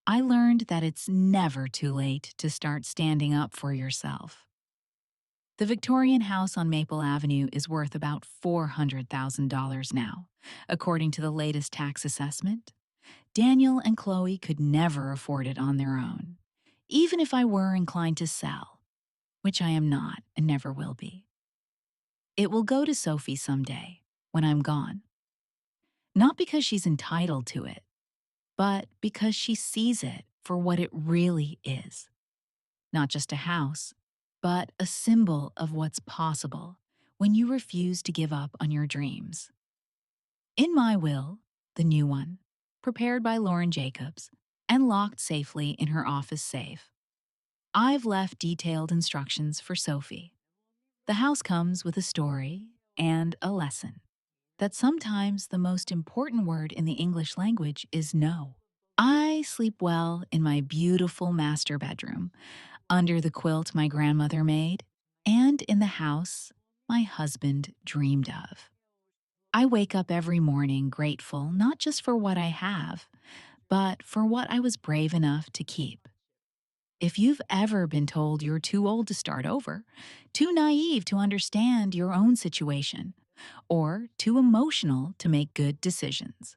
I learned that it's never too late to start standing up for yourself. The Victorian house on Maple Avenue is worth about $400,000 now, according to the latest tax assessment. Daniel and Chloe could never afford it on their own, even if I were inclined to sell, which I am not and never will be. It will go to Sophie someday, when I'm gone. Not because she's entitled to it, but because she sees it for what it really is. Not just a house, but a symbol of what's possible when you refuse to give up on your dreams. In my will, the new one, prepared by Lauren Jacobs and locked safely in her office safe, I've left detailed instructions for Sophie. The house comes with a story and a lesson that sometimes the most important word in the English language is no. I sleep well in my beautiful master bedroom, under the quilt my grandmother made, and in the house my husband dreamed of. I wake up every morning grateful not just for what I have, but for what I was brave enough to keep. If you've ever been told you're too old to start over, too naive to understand your own situation, or too emotional to make good decisions,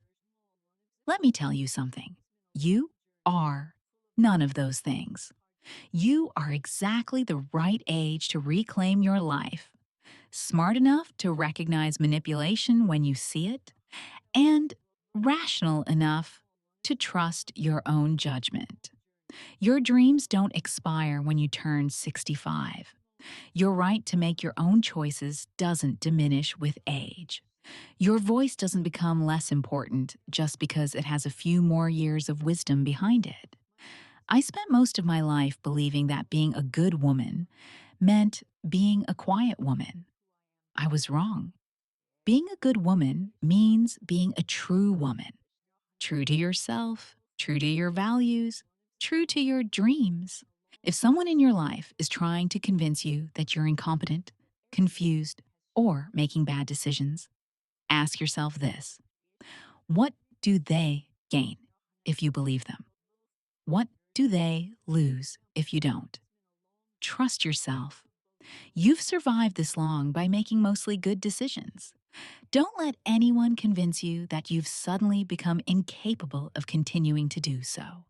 let me tell you something. You are none of those things. You are exactly the right age to reclaim your life, smart enough to recognize manipulation when you see it, and rational enough to trust your own judgment. Your dreams don't expire when you turn 65. Your right to make your own choices doesn't diminish with age. Your voice doesn't become less important just because it has a few more years of wisdom behind it. I spent most of my life believing that being a good woman meant being a quiet woman. I was wrong. Being a good woman means being a true woman, true to yourself, true to your values, true to your dreams. If someone in your life is trying to convince you that you're incompetent, confused, or making bad decisions, ask yourself this: what do they gain if you believe them? What do they lose if you don't? Trust yourself. You've survived this long by making mostly good decisions. Don't let anyone convince you that you've suddenly become incapable of continuing to do so.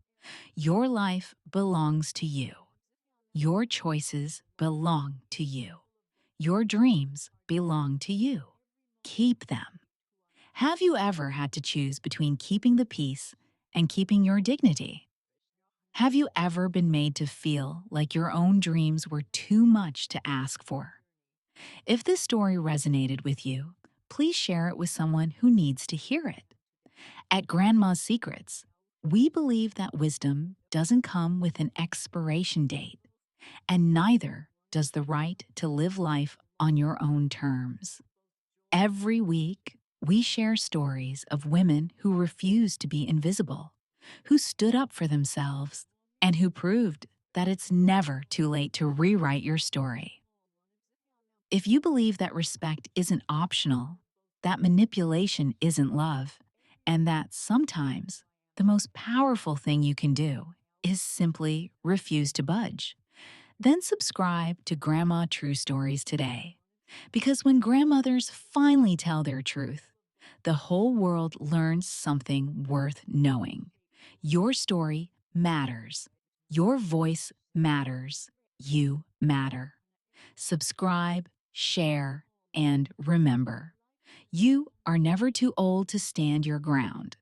Your life belongs to you. Your choices belong to you. Your dreams belong to you. Keep them. Have you ever had to choose between keeping the peace and keeping your dignity? Have you ever been made to feel like your own dreams were too much to ask for? If this story resonated with you, please share it with someone who needs to hear it. At Grandma's Secrets, we believe that wisdom doesn't come with an expiration date, and neither does the right to live life on your own terms. Every week, we share stories of women who refused to be invisible, who stood up for themselves, and who proved that it's never too late to rewrite your story. If you believe that respect isn't optional, that manipulation isn't love, and that sometimes the most powerful thing you can do is simply refuse to budge, then subscribe to Grandma True Stories today. Because when grandmothers finally tell their truth, the whole world learns something worth knowing. Your story matters. Your voice matters. You matter. Subscribe, share, and remember, you are never too old to stand your ground.